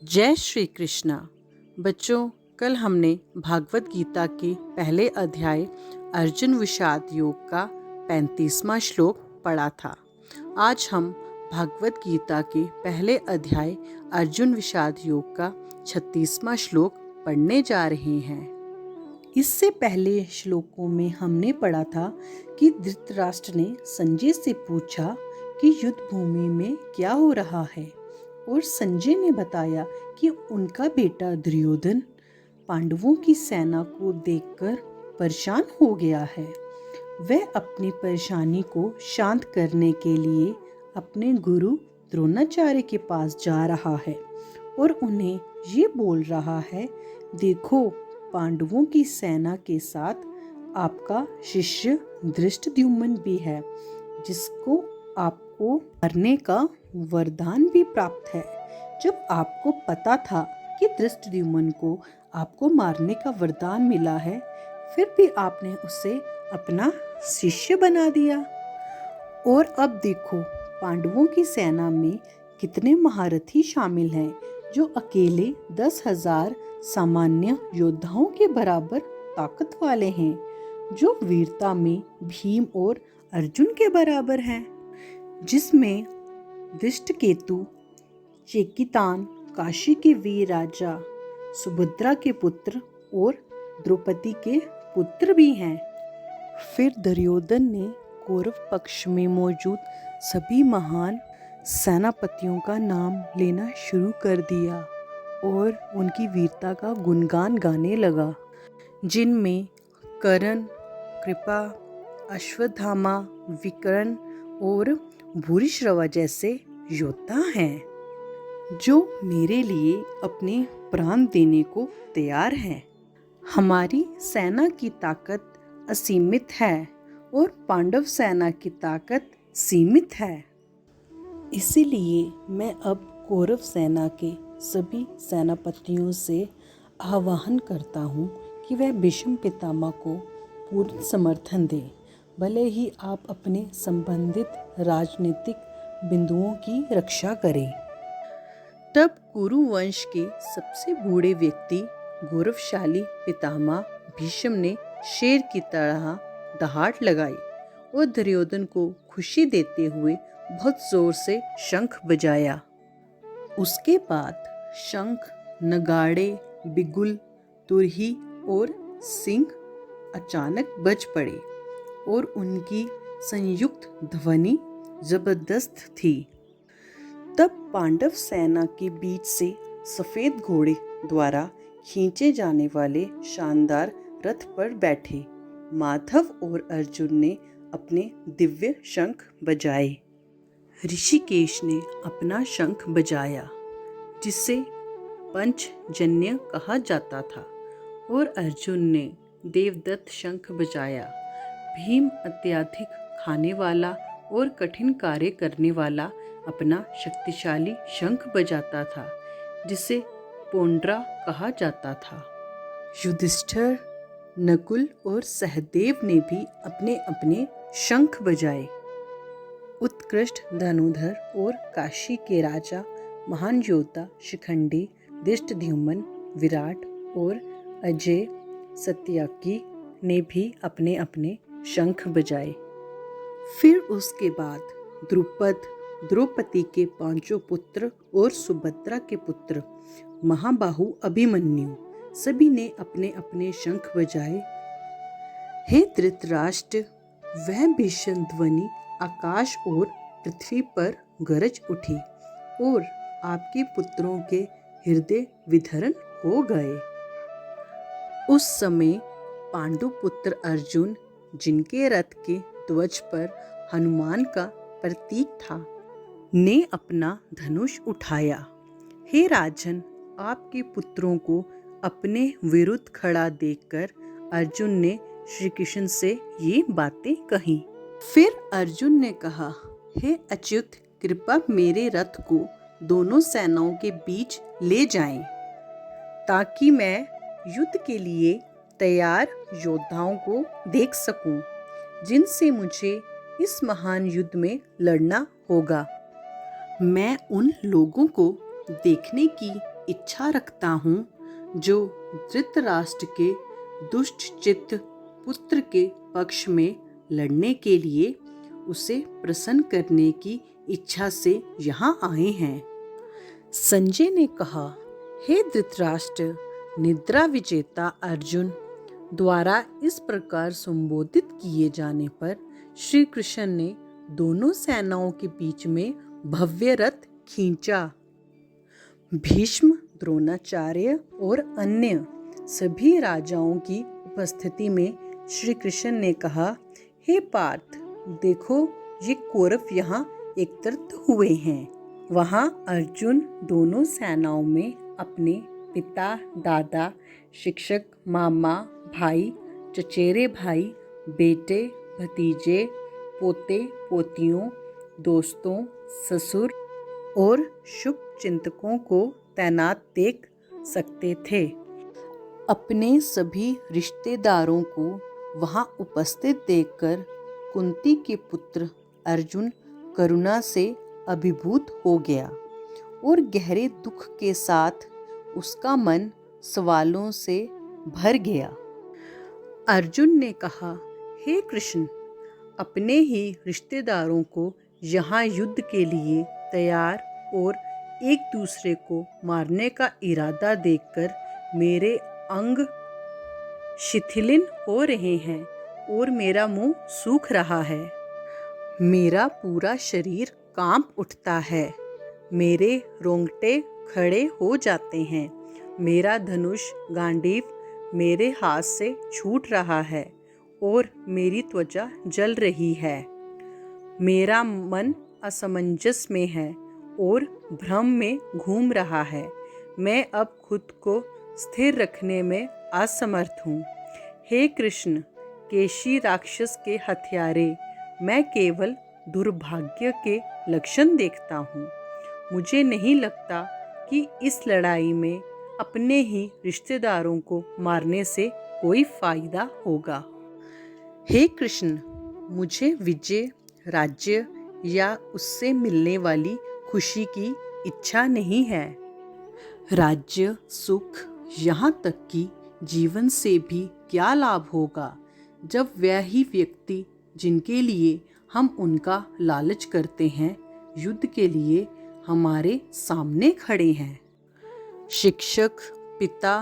जय श्री कृष्णा। बच्चों, कल हमने भागवत गीता के पहले अध्याय अर्जुन विषाद योग का 35वां श्लोक पढ़ा था। आज हम भागवत गीता के पहले अध्याय अर्जुन विषाद योग का 36वां श्लोक पढ़ने जा रहे हैं। इससे पहले श्लोकों में हमने पढ़ा था कि धृतराष्ट्र ने संजय से पूछा कि युद्ध भूमि में क्या हो रहा है, और संजय ने बताया कि उनका बेटा दुर्योधन पांडवों की सेना को देखकर परेशान हो गया है। वह अपनी परेशानी को शांत करने के लिए अपने गुरु द्रोणाचार्य के पास जा रहा है और उन्हें ये बोल रहा है, देखो, पांडवों की सेना के साथ आपका शिष्य धृष्टद्युम्न भी है, जिसको आपको मारने का वरदान भी प्राप्त है। जब आपको पता था कि धृष्टद्युम्न को आपको मारने का वरदान मिला है, फिर भी आपने उसे अपना शिष्य बना दिया। और अब देखो, पांडवों की सेना में कितने महारथी शामिल हैं, जो अकेले 10,000 सामान्य योद्धाओं के बराबर ताकत वाले हैं, जो वीरता में भीम और अर्जुन के बराबर हैं, जिसमें धृष्टकेतु, चेकितान, काशी के वीर राजा सुभद्रा के पुत्र और द्रौपदी के पुत्र भी हैं। फिर दुर्योधन ने कौरव पक्ष में मौजूद सभी महान सेनापतियों का नाम लेना शुरू कर दिया और उनकी वीरता का गुणगान गाने लगा, जिनमें कर्ण, कृपा, अश्वत्थामा, विकर्ण और भूरिश्रवा जैसे योद्धा हैं, जो मेरे लिए अपने प्राण देने को तैयार हैं। हमारी सेना की ताकत असीमित है और पांडव सेना की ताकत सीमित है। इसीलिए मैं अब कौरव सेना के सभी सेनापतियों से आह्वान करता हूँ कि वह भीष्म पितामह को पूर्ण समर्थन दें, भले ही आप अपने संबंधित राजनीतिक बिंदुओं की रक्षा करें। तब कुरु वंश के सबसे बूढ़े व्यक्ति गौरवशाली पितामह भीष्म ने शेर की तरह दहाड़ लगाई और दुर्योधन को खुशी देते हुए बहुत जोर से शंख बजाया। उसके बाद शंख, नगाड़े, बिगुल, तुरही और सिंह अचानक बज पड़े और उनकी संयुक्त ध्वनि जबरदस्त थी। तब पांडव सेना के बीच से सफेद घोड़े द्वारा खींचे जाने वाले शानदार रथ पर बैठे माधव और अर्जुन ने अपने दिव्य शंख बजाए। ऋषिकेश ने अपना शंख बजाया, जिसे पंचजन्य कहा जाता था, और अर्जुन ने देवदत्त शंख बजाया। भीम अत्यधिक खाने वाला और कठिन कार्य करने वाला अपना शक्तिशाली शंख बजाता था, जिसे पोंड्रा कहा जाता था। युधिष्ठिर, नकुल और सहदेव ने भी अपने अपने शंख बजाए। उत्कृष्ट धनुर्धर और काशी के राजा महान योद्धा शिखंडी, धृष्टद्युम्न, विराट और अजय सत्यकी ने भी अपने अपने शंख बजाए। फिर उसके बाद द्रुपद, द्रौपदी के 5 पुत्र और सुभद्रा के पुत्र महाबाहु अभिमन्यु सभी ने अपने अपने शंख बजाए। हे धृतराष्ट्र, वह भीषण ध्वनि आकाश और पृथ्वी पर गरज उठी और आपके पुत्रों के हृदय विदीर्ण हो गए। उस समय पांडु पुत्र अर्जुन, जिनके रथ के ध्वज पर हनुमान का प्रतीक था, ने अपना धनुष उठाया। हे राजन, आपके पुत्रों को अपने विरुद्ध खड़ा देखकर अर्जुन ने श्री कृष्ण से ये बातें कही। फिर अर्जुन ने कहा, हे अच्युत, कृपा मेरे रथ को दोनों सेनाओं के बीच ले जाएं, ताकि मैं युद्ध के लिए तैयार योद्धाओं को देख सकूं, जिनसे मुझे इस महान युद्ध में लड़ना होगा। मैं उन लोगों को देखने की इच्छा रखता हूँ जो धृतराष्ट्र के दुष्ट चित्त पुत्र के पक्ष में लड़ने के लिए उसे प्रसन्न करने की इच्छा से यहाँ आए हैं। संजय ने कहा, हे धृतराष्ट्र, निद्रा विजेता अर्जुन द्वारा इस प्रकार संबोधित किए जाने पर श्री कृष्ण ने दोनों सेनाओं के बीच में भव्य रथ खींचा। भीष्म, द्रोणाचार्य और अन्य सभी राजाओं की उपस्थिति में श्री कृष्ण ने कहा, हे पार्थ, देखो ये कौरव यहाँ एकत्रित हुए हैं। वहाँ अर्जुन दोनों सेनाओं में अपने पिता, दादा, शिक्षक, मामा, भाई, चचेरे भाई, बेटे, भतीजे, पोते, पोतियों, दोस्तों, ससुर और शुभ चिंतकों को तैनात देख सकते थे। अपने सभी रिश्तेदारों को वहां उपस्थित देखकर कुंती के पुत्र अर्जुन करुणा से अभिभूत हो गया और गहरे दुख के साथ उसका मन सवालों से भर गया। अर्जुन ने कहा, हे कृष्ण, अपने ही रिश्तेदारों को यहाँ युद्ध के लिए तैयार और एक दूसरे को मारने का इरादा देखकर मेरे अंग शिथिल हो रहे हैं और मेरा मुंह सूख रहा है। मेरा पूरा शरीर कांप उठता है, मेरे रोंगटे खड़े हो जाते हैं, मेरा धनुष गांडीव मेरे हाथ से छूट रहा है और मेरी त्वचा जल रही है। मेरा मन असमंजस में है और भ्रम में घूम रहा है। मैं अब खुद को स्थिर रखने में असमर्थ हूँ। हे कृष्ण, केशी राक्षस के हत्यारे, मैं केवल दुर्भाग्य के लक्षण देखता हूँ। मुझे नहीं लगता कि इस लड़ाई में अपने ही रिश्तेदारों को मारने से कोई फायदा होगा। हे कृष्ण, मुझे विजय, राज्य या उससे मिलने वाली खुशी की इच्छा नहीं है। राज्य, सुख, यहाँ तक कि जीवन से भी क्या लाभ होगा जब वह ही व्यक्ति जिनके लिए हम उनका लालच करते हैं युद्ध के लिए हमारे सामने खड़े हैं। शिक्षक, पिता,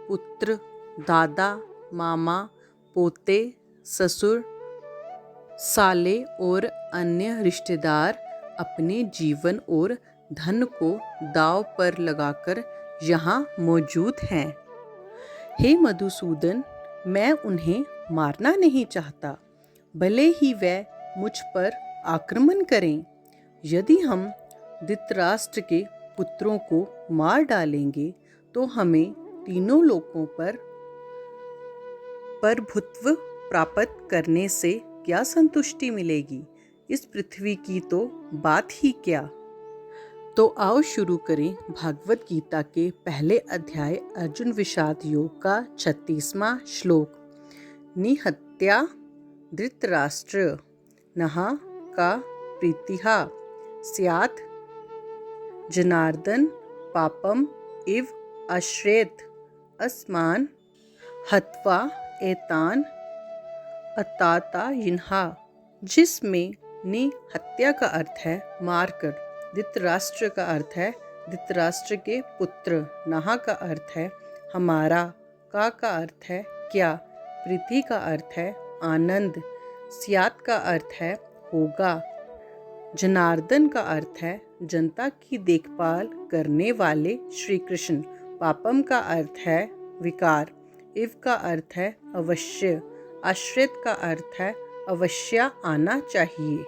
पुत्र, दादा, मामा, पोते, ससुर, साले और अन्य रिश्तेदार अपने जीवन और धन को दांव पर लगाकर यहाँ मौजूद हैं। हे मधुसूदन, मैं उन्हें मारना नहीं चाहता, भले ही वह मुझ पर आक्रमण करें। यदि हम धृतराष्ट्र के पुत्रों को मार डालेंगे तो हमें तीनों लोकों पर प्रभुत्व प्राप्त करने से क्या संतुष्टि मिलेगी? इस पृथ्वी की तो बात ही क्या। तो आओ शुरू करें भागवत गीता के पहले अध्याय अर्जुन विषाद योग का 36वां श्लोक। निहत्या धृतराष्ट्र नहा का प्रीतिहा स्यात् जनार्दन पापम इव अश्रेत अस्मान हत्वा एतान अतातायिनहा, जिसमें नि हत्या का अर्थ है मारकर, धृतराष्ट्र का अर्थ है धृतराष्ट्र के पुत्र, नहा का अर्थ है हमारा, का अर्थ है क्या, प्रीति का अर्थ है आनंद, स्यात् का अर्थ है होगा, जनार्दन का अर्थ है जनता की देखभाल करने वाले श्री कृष्ण, पापम का अर्थ है विकार, इव का अर्थ है अवश्य, आश्रित का अर्थ है अवश्य आना चाहिए,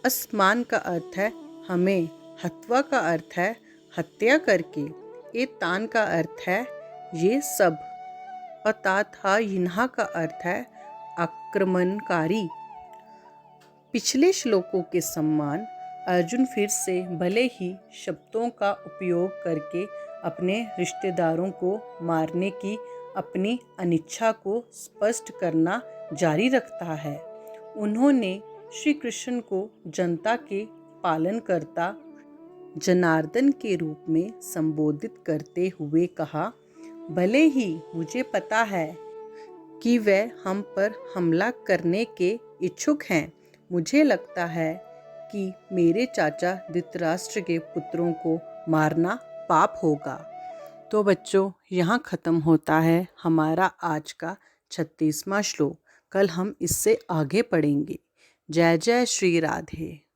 अस्मान का अर्थ है हमें, हत्वा का अर्थ है हत्या करके, एतान का अर्थ है ये सब, अतातायिनहा का अर्थ है आक्रमणकारी। पिछले श्लोकों के समान अर्जुन फिर से भले ही शब्दों का उपयोग करके अपने रिश्तेदारों को मारने की अपनी अनिच्छा को स्पष्ट करना जारी रखता है। उन्होंने श्री कृष्ण को जनता के पालनकर्ता जनार्दन के रूप में संबोधित करते हुए कहा, भले ही मुझे पता है कि वह हम पर हमला करने के इच्छुक हैं, मुझे लगता है कि मेरे चाचा धृतराष्ट्र के पुत्रों को मारना पाप होगा। तो बच्चों, यहाँ ख़त्म होता है हमारा आज का 36वां श्लोक। कल हम इससे आगे पढ़ेंगे। जय जय श्री राधे।